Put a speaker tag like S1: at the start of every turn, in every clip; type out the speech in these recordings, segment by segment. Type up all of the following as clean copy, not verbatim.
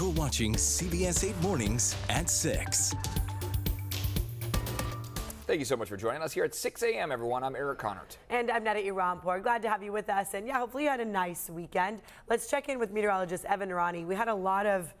S1: You're watching CBS 8 Mornings at 6.
S2: Thank you so much for joining us here at 6 a.m., everyone. I'm Eric Connert.
S3: And I'm Neda Iranpour. Glad to have you with us. And yeah, hopefully you had a nice weekend. Let's check in with meteorologist Evan Rani. We had a lot of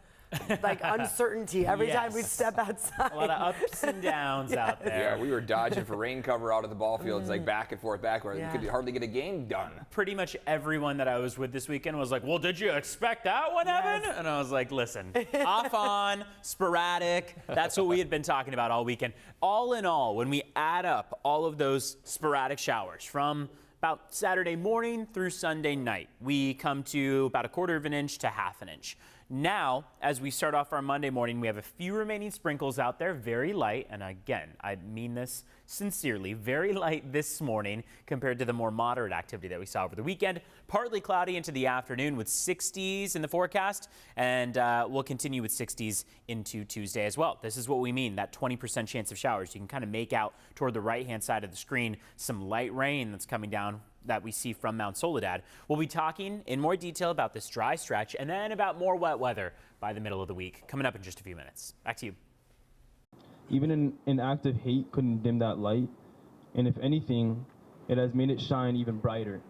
S3: uncertainty every time we step outside.
S4: A lot of ups and downs out there.
S2: Yeah, we were dodging for rain cover out at the ball fields, like back and forth, back. We could hardly get a game done.
S4: Pretty much everyone that I was with this weekend was like, well, did you expect that one, Evan? And I was like, listen, off on, sporadic. That's what we had been talking about all weekend. All in all, when we add up all of those sporadic showers from about Saturday morning through Sunday night, we come to about 1/4 of an inch to 1/2 an inch. Now, as we start off our Monday morning, we have a few remaining sprinkles out there, very light. And again, I mean this sincerely, very light this morning compared to the more moderate activity that we saw over the weekend. Partly cloudy into the afternoon with 60s in the forecast, and we'll continue with 60s into Tuesday as well. This is what we mean, that 20% chance of showers. You can kind of make out toward the right-hand side of the screen some light rain that's coming down that we see from Mount Soledad. We'll be talking in more detail about this dry stretch and then about more wet weather by the middle of the week, coming up in just a few minutes. Back to you.
S5: Even an active hate couldn't dim that light, and if anything, it has made it shine even brighter.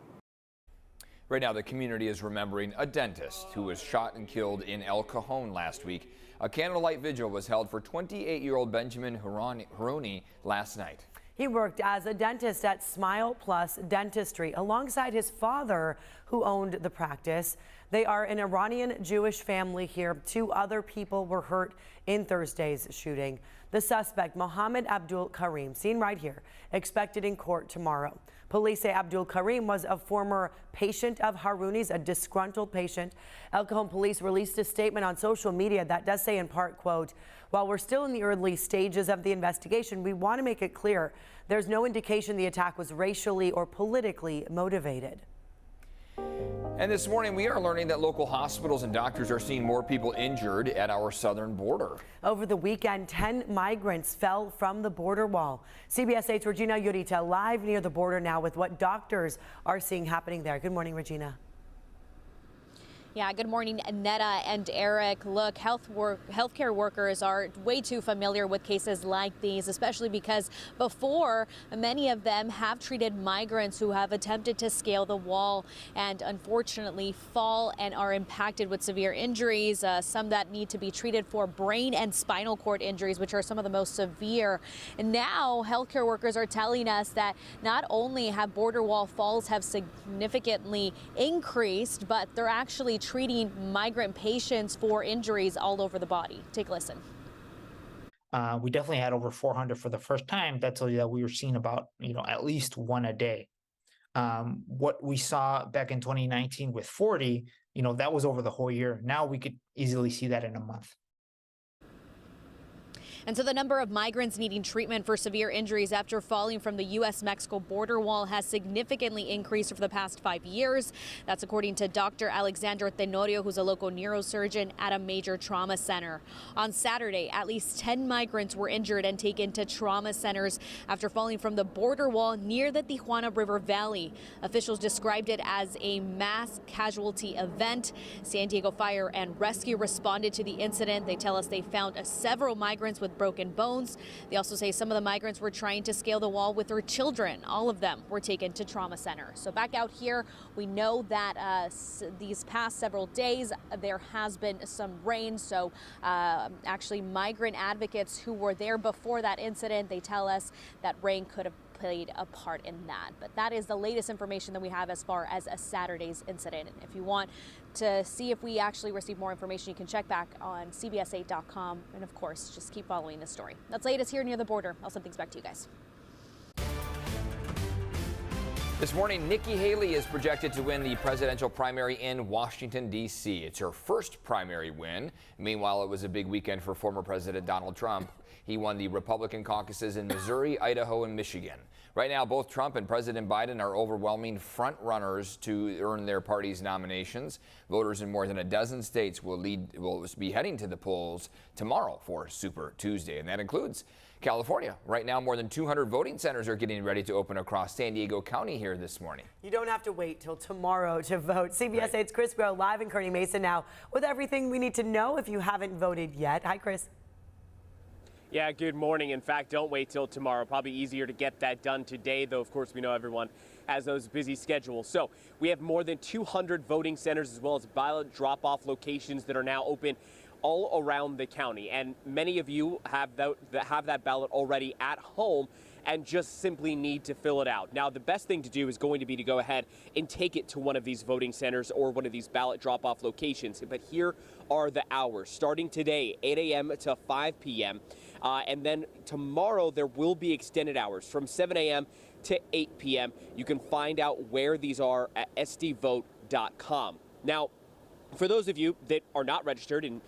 S2: Right now, the community is remembering a dentist who was shot and killed in El Cajon last week. A candlelight vigil was held for 28-year-old Benjamin Haroni last night.
S3: He worked as a dentist at Smile Plus Dentistry alongside his father, who owned the practice. They are an Iranian Jewish family here. 2 other people were hurt in Thursday's shooting. The suspect, Mohammed Abdul Karim, seen right here, expected in court tomorrow. Police say Abdul Karim was a former patient of Haruni's, a disgruntled patient. El Cajon police released a statement on social media that does say in part, quote, "While we're still in the early stages of the investigation, we want to make it clear there's no indication the attack was racially or politically motivated."
S2: And this morning, we are learning that local hospitals and doctors are seeing more people injured at our southern border.
S3: Over the weekend, 10 migrants fell from the border wall. CBS 8's Regina Yurita live near the border now with what doctors are seeing happening there. Good morning, Regina.
S6: Yeah, good morning, Neda and Eric. Look, healthcare workers are way too familiar with cases like these, especially because before, many of them have treated migrants who have attempted to scale the wall and unfortunately fall and are impacted with severe injuries, some that need to be treated for brain and spinal cord injuries, which are some of the most severe. And now healthcare workers are telling us that not only have border wall falls have significantly increased, but they're actually treating migrant patients for injuries all over the body. Take a listen.
S7: We definitely had over 400 for the first time. That tells you that we were seeing about, at least one a day. What we saw back in 2019 with 40, that was over the whole year. Now we could easily see that in a month.
S6: And so the number of migrants needing treatment for severe injuries after falling from the U.S.-Mexico border wall has significantly increased over the past 5 years. That's according to Dr. Alexander Tenorio, who's a local neurosurgeon at a major trauma center. On Saturday, at least 10 migrants were injured and taken to trauma centers after falling from the border wall near the Tijuana River Valley. Officials described it as a mass casualty event. San Diego Fire and Rescue responded to the incident. They tell us they found several migrants with broken bones. They also say some of the migrants were trying to scale the wall with their children. All of them were taken to trauma center. So back out here, we know that these past several days there has been some rain. So actually migrant advocates who were there before that incident, they tell us that rain could have played a part in that. But that is the latest information that we have as far as a Saturday's incident. And if you want to see if we actually receive more information, you can check back on CBS8.com. And of course, just keep following this story. That's latest here near the border. I'll send things back to you guys.
S2: This morning, Nikki Haley is projected to win the presidential primary in Washington, D.C. It's her first primary win. Meanwhile, it was a big weekend for former President Donald Trump. He won the Republican caucuses in Missouri, Idaho, and Michigan. Right now, both Trump and President Biden are overwhelming front runners to earn their party's nominations. Voters in more than a dozen states will be heading to the polls tomorrow for Super Tuesday, and that includes California. Right now, more than 200 voting centers are getting ready to open across San Diego County here this morning.
S3: You don't have to wait till tomorrow to vote. CBS 8's Chris Grow live in Kearny Mesa now with everything we need to know if you haven't voted yet. Hi, Chris.
S8: Yeah, good morning. In fact, don't wait till tomorrow. Probably easier to get that done today, though, of course, we know everyone has those busy schedules. So we have more than 200 voting centers as well as ballot drop-off locations that are now open all around the county. And many of you have that ballot already at home and just simply need to fill it out. Now, the best thing to do is going to be to go ahead and take it to one of these voting centers or one of these ballot drop-off locations. But here are the hours. Starting today, 8 a.m. to 5 p.m. And then tomorrow, there will be extended hours from 7 a.m. to 8 p.m. You can find out where these are at sdvote.com. Now, for those of you that are not registered and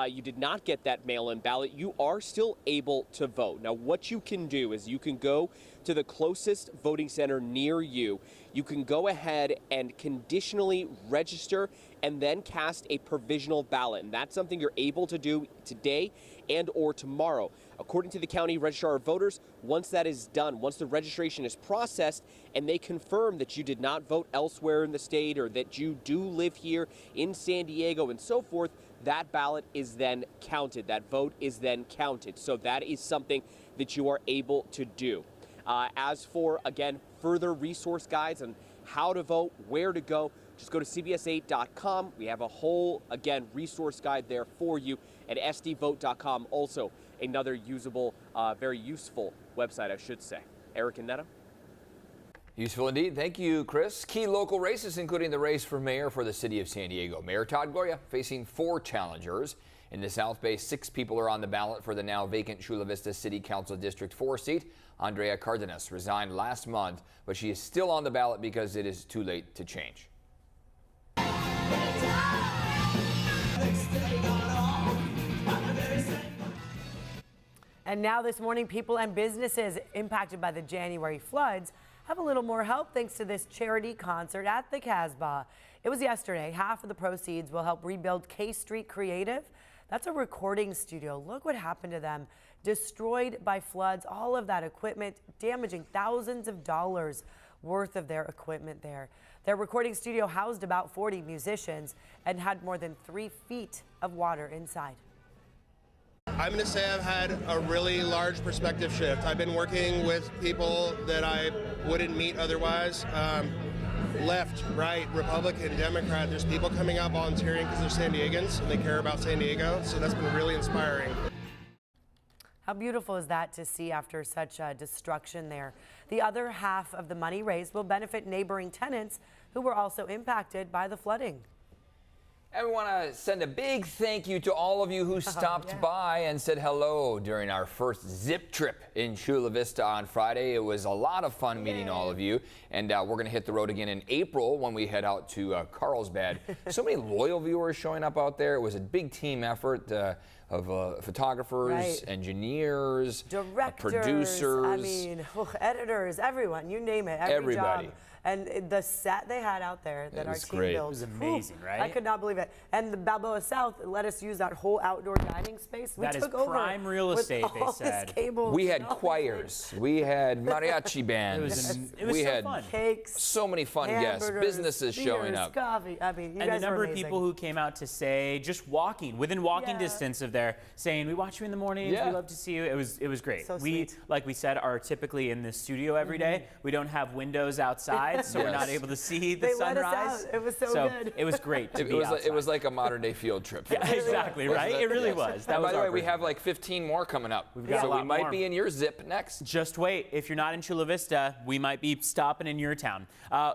S8: you did not get that mail-in ballot, you are still able to vote. Now, what you can do is you can go to the closest voting center near you. You can go ahead and conditionally register and then cast a provisional ballot. And that's something you're able to do today and or tomorrow. According to the county registrar of voters, once that is done, once the registration is processed and they confirm that you did not vote elsewhere in the state or that you do live here in San Diego and so forth, that ballot is then counted. That vote is then counted. So that is something that you are able to do. As for, again, further resource guides on how to vote, where to go, just go to cbs8.com. We have a whole, again, resource guide there for you at sdvote.com. Also, another usable, very useful website, I should say. Eric and Netta.
S2: Useful indeed. Thank you, Chris. Key local races, including the race for mayor for the city of San Diego. Mayor Todd Gloria facing 4 challengers. In the South Bay, 6 people are on the ballot for the now vacant Chula Vista City Council District 4 seat. Andrea Cardenas resigned last month, but she is still on the ballot because it is too late to change.
S3: And now this morning, people and businesses impacted by the January floods have a little more help thanks to this charity concert at the Casbah. It was yesterday. Half of the proceeds will help rebuild K Street Creative. That's a recording studio. Look what happened to them. Destroyed by floods, all of that equipment, damaging thousands of dollars worth of their equipment there. Their recording studio housed about 40 musicians and had more than 3 feet of water inside.
S9: I'm going to say I've had a really large perspective shift. I've been working with people that I wouldn't meet otherwise. Left, right, Republican, Democrat. There's people coming out volunteering because they're San Diegans and they care about San Diego. So that's been really inspiring.
S3: How beautiful is that to see after such destruction there? The other half of the money raised will benefit neighboring tenants who were also impacted by the flooding.
S2: And we want to send a big thank you to all of you who stopped by and said hello during our first zip trip in Chula Vista on Friday. It was a lot of fun meeting all of you. And we're going to hit the road again in April when we head out to Carlsbad. So many loyal viewers showing up out there. It was a big team effort of photographers, engineers,
S3: directors,
S2: producers.
S3: I mean, editors, everyone, you name it.
S2: Everybody.
S3: Job. And the set they had out there that our team built.
S4: It was amazing, right?
S3: I could not believe it. And the Balboa South let us use that whole outdoor dining space.
S4: That is prime real estate, they said.
S2: We had choirs. We had mariachi bands.
S4: It was
S2: we
S4: so
S2: had
S4: fun.
S3: Cakes,
S2: so many fun guests, businesses showing
S3: beers,
S2: up.
S3: Coffee. I mean, you
S4: And
S3: guys
S4: the number
S3: were
S4: of
S3: amazing.
S4: people who came out to say, just walking, within walking distance of there, saying, we watch you in the mornings, we love to see you. It was great.
S3: So
S4: we,
S3: sweet.
S4: like we said, are typically in the studio every day. We don't have windows outside, so we're not able to see the
S3: They
S4: sunrise.
S3: let us out. It was so good.
S4: It was great to be outside.
S2: It was like a modern day field trip.
S4: Yeah, exactly, right? It really was. That
S2: And
S4: was
S2: by the
S4: our
S2: way, we
S4: version.
S2: have like 15 more coming up.
S4: got
S2: so
S4: a
S2: we
S4: lot
S2: might
S4: more.
S2: be in your zip next.
S4: Just wait. If you're not in Chula Vista, we might be stopping in your town.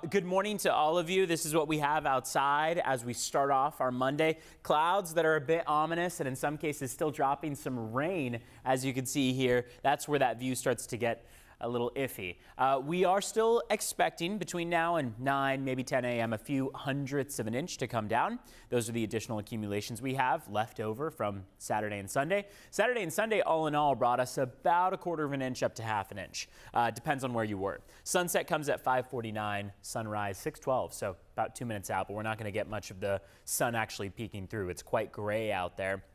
S4: Good morning to all of you. This is what we have outside as we start off our Monday. Clouds that are a bit ominous and in some cases still dropping some rain, as you can see here. That's where that view starts to get a little iffy. We are still expecting between now and 9, maybe 10 a.m. a few hundredths of an inch to come down. Those are the additional accumulations we have left over from Saturday and Sunday. Saturday and Sunday, all in all, brought us about 1/4 of an inch up to 1/2 an inch. Depends on where you were. Sunset comes at 5:49, sunrise 6:12, so about 2 minutes out, but we're not going to get much of the sun actually peeking through. It's quite gray out there.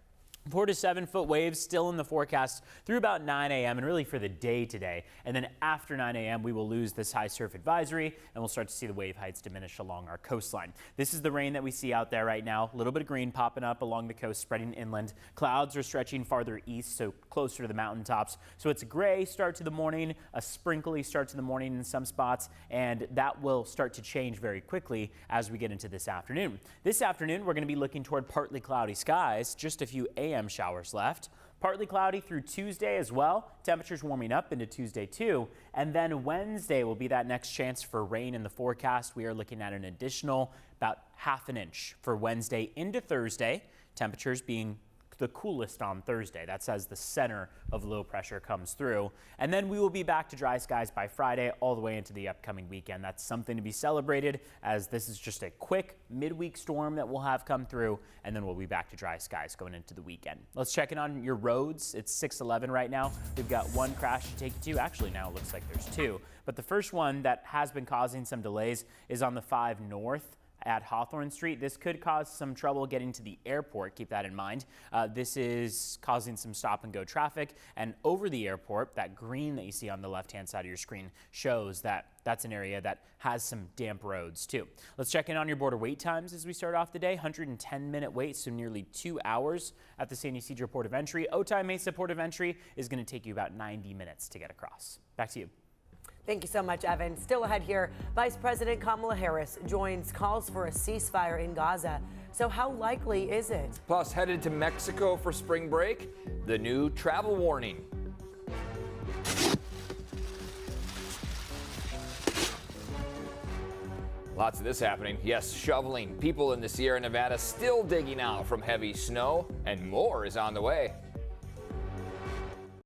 S4: 4 to 7 foot waves still in the forecast through about 9 a.m. and really for the day today. And then after 9 a.m. we will lose this high surf advisory and we'll start to see the wave heights diminish along our coastline. This is the rain that we see out there right now. A little bit of green popping up along the coast, spreading inland. Clouds are stretching farther east, so closer to the mountaintops. So it's a gray start to the morning, a sprinkly start to the morning in some spots, and that will start to change very quickly as we get into this afternoon. This afternoon, we're going to be looking toward partly cloudy skies, just a few AM showers left. Partly cloudy through Tuesday as well. Temperatures warming up into Tuesday too. And then Wednesday will be that next chance for rain in the forecast. We are looking at an additional about ½ an inch for Wednesday into Thursday. Temperatures being the coolest on Thursday. That's as the center of low pressure comes through. And then we will be back to dry skies by Friday all the way into the upcoming weekend. That's something to be celebrated, as this is just a quick midweek storm that we'll have come through, and then we'll be back to dry skies going into the weekend. Let's check in on your roads. It's 6:11 right now. We've got one crash to take you to. Actually, now it looks like there's two. But the first one that has been causing some delays is on the 5 North at Hawthorne Street. This could cause some trouble getting to the airport. Keep that in mind. This is causing some stop and go traffic, and over the airport, that green that you see on the left-hand side of your screen shows that that's an area that has some damp roads too. Let's check in on your border wait times as we start off the day. 110-minute wait, so nearly 2 hours at the San Ysidro Port of Entry. Otay Mesa Port of Entry is going to take you about 90 minutes to get across. Back to you.
S3: Thank you so much, Evan. Still ahead here, Vice President Kamala Harris joins calls for a ceasefire in Gaza. So how likely is it?
S2: Plus, headed to Mexico for spring break, the new travel warning. Lots of this happening. Yes, shoveling. People in the Sierra Nevada still digging out from heavy snow, and more is on the way.